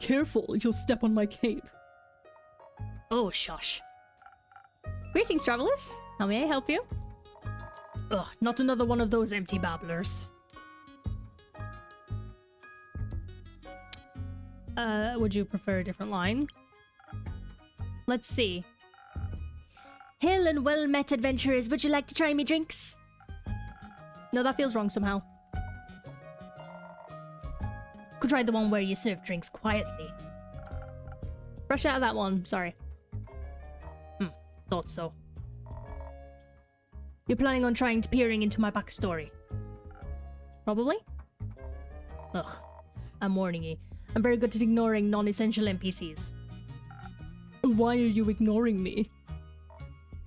Careful, you'll step on my cape. Oh, shush. Greetings, travelers. How may I help you? Ugh, not another one of those empty babblers. Would you prefer a different line? Let's see. Hail and well met, adventurers. Would you like to try me drinks? No, that feels wrong somehow. Could try the one where you serve drinks quietly. Brush out of that one, sorry. Thought so. You're planning on trying to peering into my backstory? Probably? Ugh. I'm warning you. I'm very good at ignoring non-essential NPCs. Why are you ignoring me?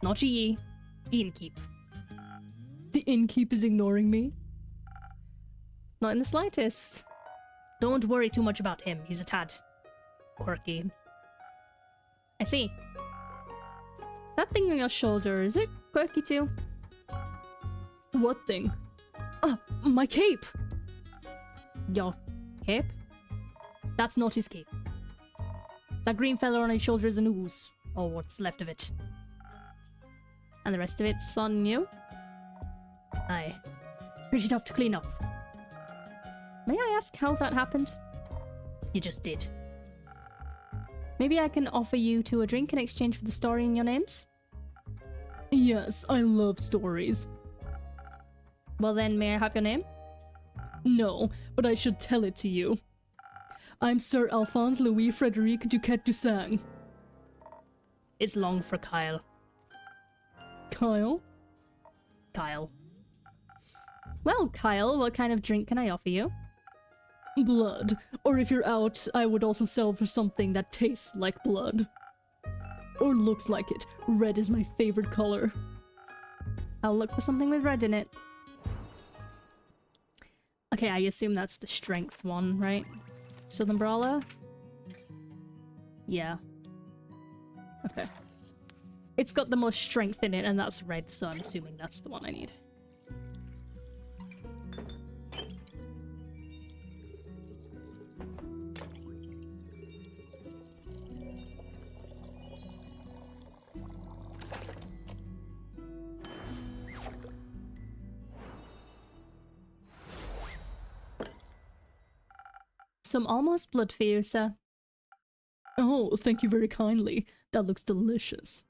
Not ye. The innkeep. The innkeep is ignoring me? Not in the slightest. Don't worry too much about him. He's a tad quirky. I see. That thing on your shoulder, is it quirky too? What thing? Oh, my cape! Your cape? That's not his cape. That green fella on his shoulder is an ooze, or what's left of it. And the rest of it's on you? Aye. Pretty tough to clean up. May I ask how that happened? You just did. Maybe I can offer you two a drink in exchange for the story in your names? Yes, I love stories. Well then, may I have your name? No, but I should tell it to you. I'm Sir Alphonse Louis Frederic Duquette Dusang. It's long for Kyle. Kyle? Kyle. Well, Kyle, what kind of drink can I offer you? Blood. Or if you're out, I would also sell for something that tastes like blood. Or looks like it. Red is my favorite color. I'll look for something with red in it. Okay, I assume that's the strength one, right? Southern Brawler? Yeah. Okay. It's got the most strength in it, and that's red, so I'm assuming that's the one I need. Some almost blood for you, sir. Oh, thank you very kindly. That looks delicious.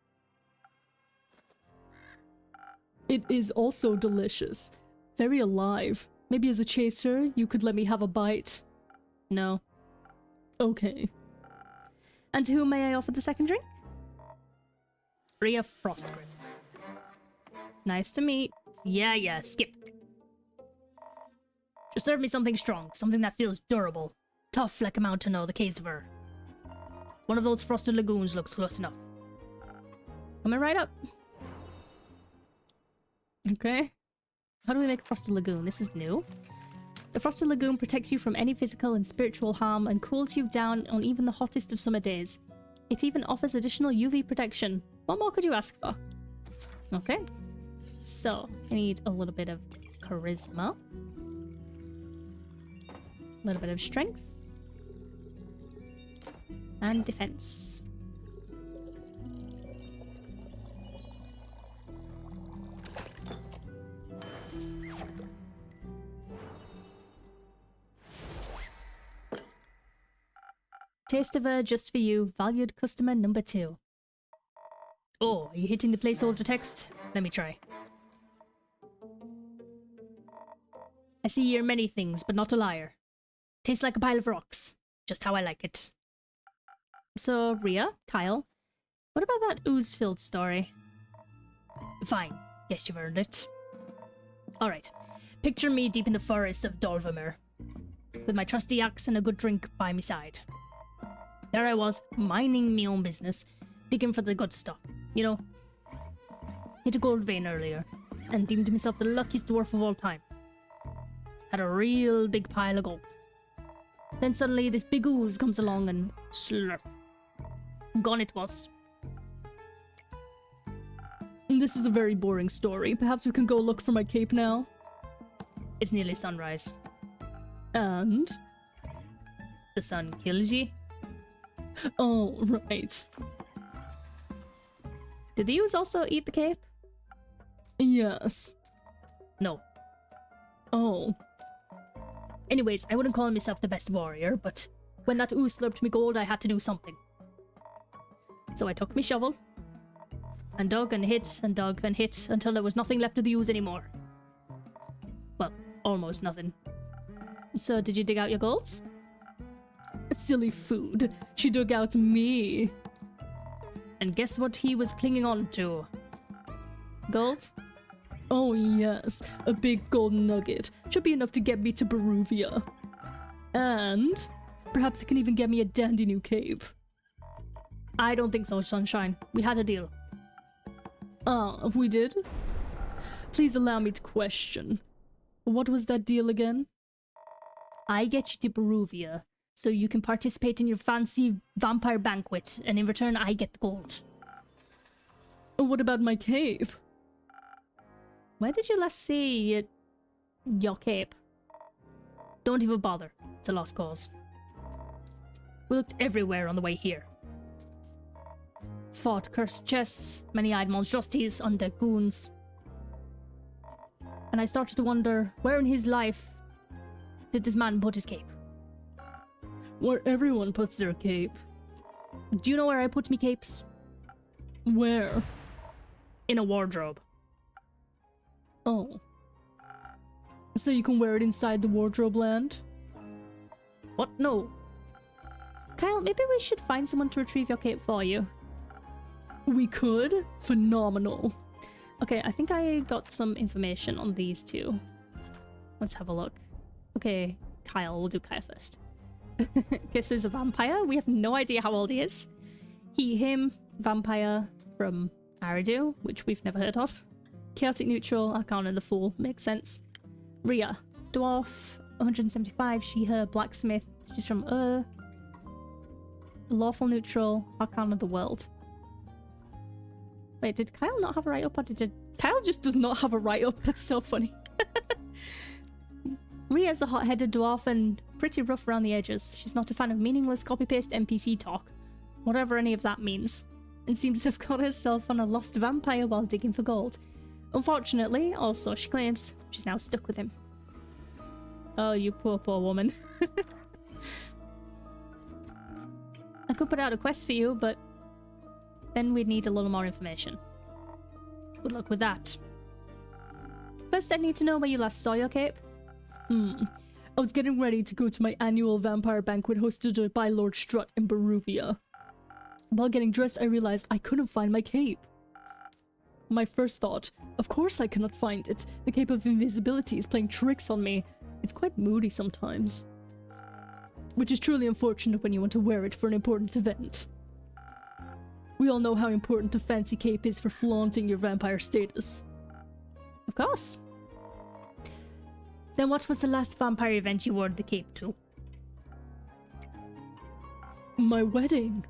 It is also delicious. Very alive. Maybe as a chaser, you could let me have a bite? No. Okay. And to whom may I offer the second drink? Rhea Frostgrip. Nice to meet. Yeah, skip. Just serve me something strong, something that feels durable. Tough like a mountain or the casever. One of those frosted lagoons looks close enough. Coming right up. Okay. How do we make a frosted lagoon? This is new. The frosted lagoon protects you from any physical and spiritual harm and cools you down on even the hottest of summer days. It even offers additional UV protection. What more could you ask for? Okay. So, I need a little bit of charisma. A little bit of strength. And defense. Taste of her just for you, valued customer number 2. Oh, are you hitting the placeholder text? Let me try. I see you're many things, but not a liar. Tastes like a pile of rocks. Just how I like it. So, Rhea, Kyle, what about that ooze-filled story? Fine. Yes, you've earned it. Alright. Picture me deep in the forests of Dolvamere, with my trusty axe and a good drink by my side. There I was, minding me own business, digging for the good stuff, you know? Hit a gold vein earlier, and deemed myself the luckiest dwarf of all time. Had a real big pile of gold. Then suddenly this big ooze comes along and slurp. Gone it was. This is a very boring story. Perhaps we can go look for my cape now? It's nearly sunrise. And? The sun kills ye? Oh, right. Did the ewes also eat the cape? Yes. No. Oh. Anyways, I wouldn't call myself the best warrior, but when that ooze slurped me gold, I had to do something. So I took my shovel, and dug and hit until there was nothing left of the ooze anymore. Well, almost nothing. So did you dig out your golds? Silly food. She dug out me. And guess what he was clinging on to? Gold? Oh yes, a big gold nugget. Should be enough to get me to Baruvia. And perhaps it can even get me a dandy new cape. I don't think so, Sunshine. We had a deal. Ah, we did? Please allow me to question. What was that deal again? I get you to Baruvia, so you can participate in your fancy vampire banquet, and in return I get the gold. What about my cape? Where did you last see your cape? Don't even bother. It's a lost cause. We looked everywhere on the way here. Fought cursed chests, many-eyed monstrosities, undead goons. And I started to wonder, where in his life did this man put his cape? Where everyone puts their cape. Do you know where I put me capes? Where? In a wardrobe. Oh. So you can wear it inside the wardrobe land? What? No. Kyle, maybe we should find someone to retrieve your cape for you. We could? Phenomenal. Okay, I think I got some information on these two. Let's have a look. Okay, Kyle. We'll do Kyle first. Okay, so he's a vampire. We have no idea how old he is. Him, vampire from Aridu, which we've never heard of. Chaotic neutral, Arcana the Fool. Makes sense. Rhea, dwarf, 175. She, her, blacksmith. She's from Lawful neutral, Arcana the World. Wait, did Kyle not have a write-up, or did you... Kyle just does not have a write-up. That's so funny. Rhea's a hot-headed dwarf and pretty rough around the edges. She's not a fan of meaningless copy-paste NPC talk, whatever any of that means, and seems to have got herself on a lost vampire while digging for gold. Unfortunately, also she claims, she's now stuck with him. Oh, you poor, poor woman. I could put out a quest for you, but then we'd need a little more information. Good luck with that. First, I need to know where you last saw your cape. I was getting ready to go to my annual vampire banquet hosted by Lord Strut in Baruvia. While getting dressed, I realized I couldn't find my cape. My first thought, of course I cannot find it. The cape of invisibility is playing tricks on me. It's quite moody sometimes. Which is truly unfortunate when you want to wear it for an important event. We all know how important a fancy cape is for flaunting your vampire status. Of course. Then what was the last vampire event you wore the cape to? My wedding.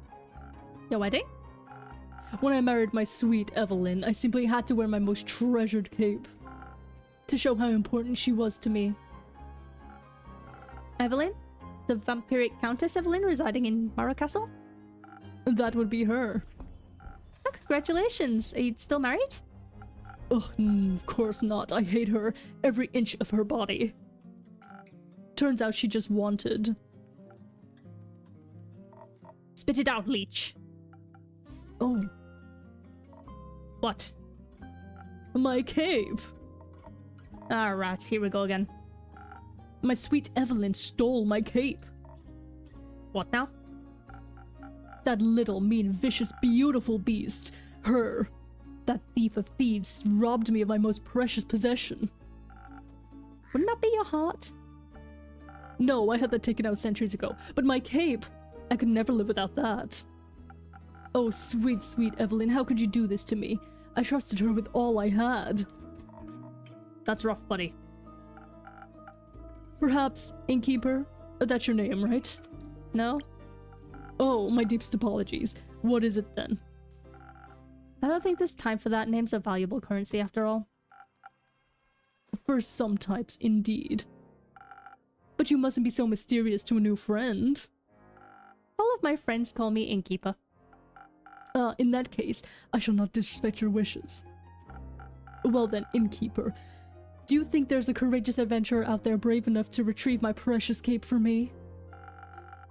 Your wedding? When I married my sweet Evelyn, I simply had to wear my most treasured cape. To show how important she was to me. Evelyn? The vampiric Countess Evelyn residing in Morrow Castle? That would be her. Oh, congratulations. Are you still married? Ugh, of course not. I hate her. Every inch of her body. Turns out she just wanted. Spit it out, leech. Oh. What? My cape. Ah, rats. Here we go again. My sweet Evelyn stole my cape. What now? That little, mean, vicious, beautiful beast. Her. That thief of thieves robbed me of my most precious possession. Wouldn't that be your heart? No, I had that taken out centuries ago. But my cape! I could never live without that. Oh, sweet, sweet Evelyn, how could you do this to me? I trusted her with all I had. That's rough, buddy. Perhaps Innkeeper? That's your name, right? No? Oh, my deepest apologies. What is it then? I don't think there's time for that. Names are valuable currency after all. For some types, indeed. But you mustn't be so mysterious to a new friend. All of my friends call me Innkeeper. In that case, I shall not disrespect your wishes. Well then, innkeeper, do you think there's a courageous adventurer out there brave enough to retrieve my precious cape for me?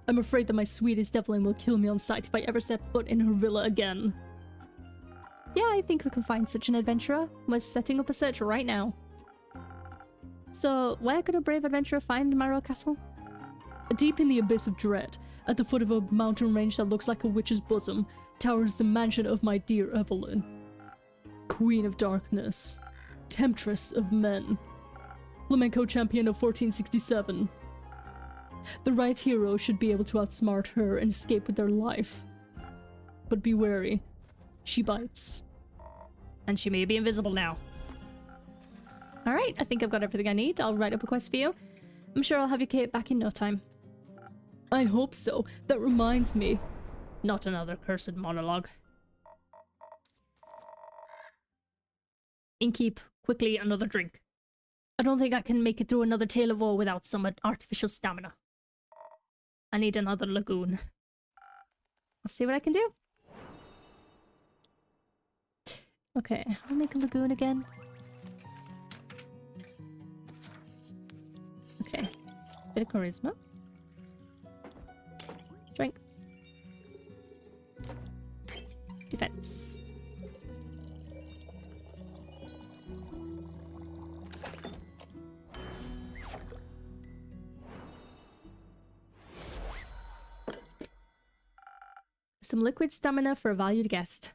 I'm afraid that my sweetest Devlin will kill me on sight if I ever set foot in her villa again. Yeah, I think we can find such an adventurer. We're setting up a search right now. So, where could a brave adventurer find Marrow Castle? Deep in the abyss of dread, at the foot of a mountain range that looks like a witch's bosom, towers the mansion of my dear Evelyn. Queen of darkness, temptress of men, flamenco champion of 1467. The right hero should be able to outsmart her and escape with their life. But be wary, she bites. And she may be invisible now. Alright, I think I've got everything I need. I'll write up a quest for you. I'm sure I'll have your cape back in no time. I hope so. That reminds me. Not another cursed monologue. Innkeep, quickly another drink. I don't think I can make it through another tale of woe without some artificial stamina. I need another lagoon. I'll see what I can do. Okay, I'll make a lagoon again. Okay, bit of charisma. Strength. Defense. Some liquid stamina for a valued guest.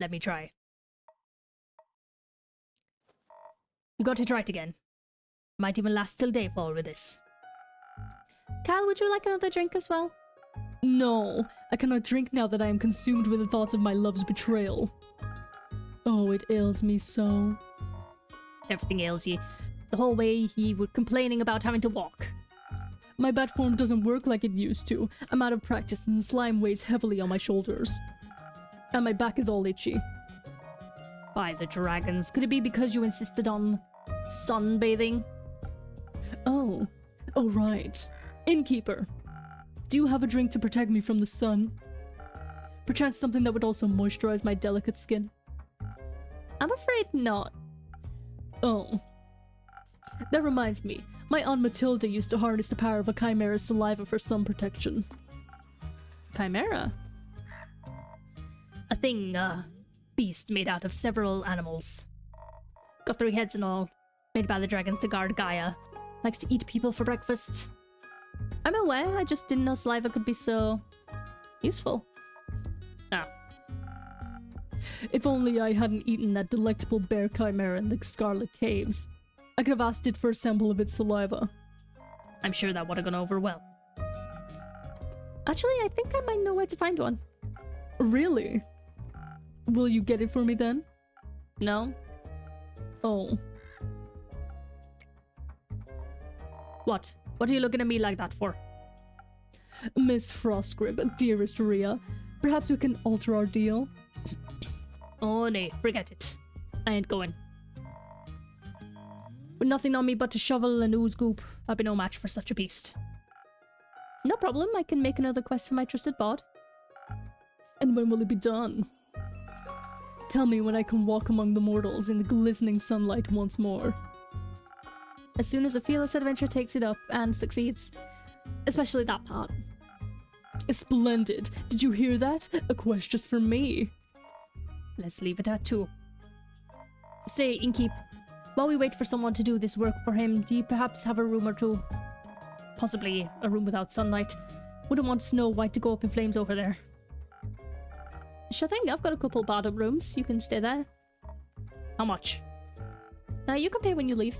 Let me try. You got it right again. Might even last till dayfall with this. Kyle, would you like another drink as well? No, I cannot drink now that I am consumed with the thoughts of my love's betrayal. Oh, it ails me so. Everything ails you. The whole way you were complaining about having to walk. My bat form doesn't work like it used to. I'm out of practice and the slime weighs heavily on my shoulders. And my back is all itchy. By the dragons, could it be because you insisted on sunbathing? Oh right. Innkeeper, do you have a drink to protect me from the sun? Perchance something that would also moisturize my delicate skin? I'm afraid not. Oh. That reminds me, my Aunt Matilda used to harness the power of a chimera's saliva for sun protection. Chimera? A thing, beast made out of several animals. Got 3 heads and all, made by the dragons to guard Gaia. Likes to eat people for breakfast. I'm aware, I just didn't know saliva could be so useful. Ah. If only I hadn't eaten that delectable bear chimera in the Scarlet Caves. I could have asked it for a sample of its saliva. I'm sure that would have gone over well. Actually, I think I might know where to find one. Really? Will you get it for me then? No. Oh. What? What are you looking at me like that for? Miss Frostgrip, dearest Rhea, perhaps we can alter our deal? Oh nay, forget it. I ain't going. With nothing on me but a shovel and ooze goop, I'll be no match for such a beast. No problem, I can make another quest for my trusted bard. And when will it be done? Tell me when I can walk among the mortals in the glistening sunlight once more. As soon as a fearless adventurer takes it up and succeeds. Especially that part. Splendid! Did you hear that? A quest just for me. Let's leave it at 2. Say, Innkeep, while we wait for someone to do this work for him, do you perhaps have a room or two? Possibly a room without sunlight. Wouldn't want Snow White to go up in flames over there. Sure thing, I've got a couple barred up rooms. You can stay there. How much? You can pay when you leave.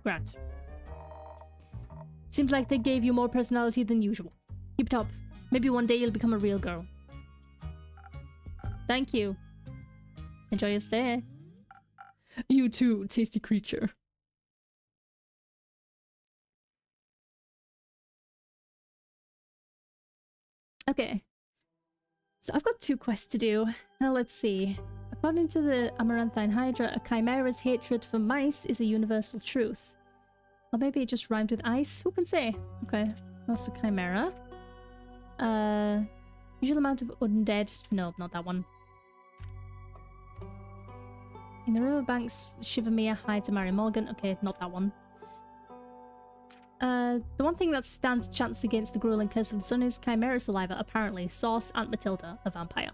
Grant. Seems like they gave you more personality than usual. Keep it up. Maybe one day you'll become a real girl. Thank you. Enjoy your stay. You too, tasty creature. Okay. So I've got 2 quests to do. Now let's see. According to the Amaranthine Hydra, a chimera's hatred for mice is a universal truth. Or maybe it just rhymed with ice? Who can say? Okay, that's the chimera. Usual amount of undead. No, not that one. In the riverbanks, Shivermere hides a Mary Morgan. Okay, not that one. The one thing that stands chance against the grueling curse of the sun is chimera saliva, apparently. Source, Aunt Matilda, a vampire.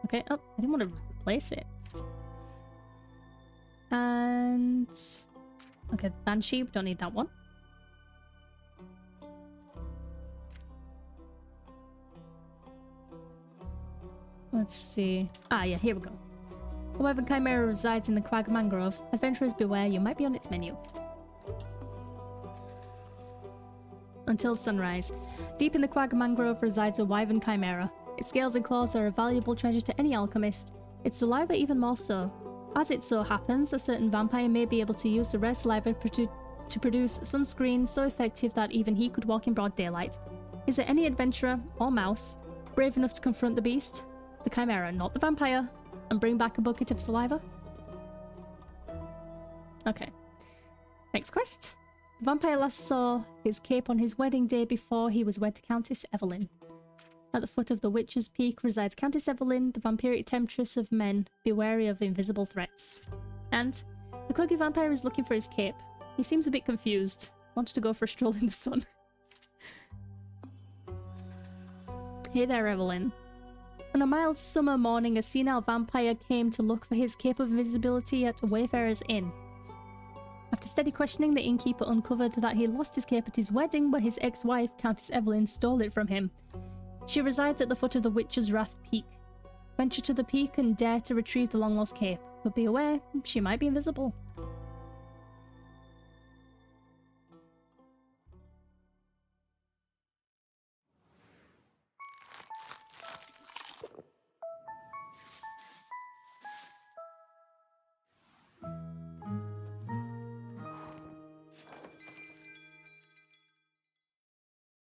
Okay, oh, I didn't want to replace it. And... okay, Banshee, we don't need that one. Let's see. Ah, yeah, here we go. However, chimera resides in the Quag Mangrove. Adventurers beware, you might be on its menu. Until sunrise. Deep in the Quag Mangrove resides a wyvern chimera. Its scales and claws are a valuable treasure to any alchemist. Its saliva even more so. As it so happens, a certain vampire may be able to use the rare saliva to produce sunscreen so effective that even he could walk in broad daylight. Is there any adventurer, or mouse, brave enough to confront the beast? The chimera, not the vampire, and bring back a bucket of saliva? Okay. Next quest. The vampire last saw his cape on his wedding day before he was wed to Countess Evelyn. At the foot of the Witch's Peak resides Countess Evelyn, the vampiric temptress of men. Be wary of invisible threats. And the quirky vampire is looking for his cape. He seems a bit confused. Wanted to go for a stroll in the sun. Hey there, Evelyn. On a mild summer morning, a senile vampire came to look for his cape of invisibility at a Wayfarer's Inn. After steady questioning, the innkeeper uncovered that he lost his cape at his wedding, where his ex-wife, Countess Evelyn, stole it from him. She resides at the foot of the Witch's Wrath Peak. Venture to the peak and dare to retrieve the long-lost cape, but be aware, she might be invisible.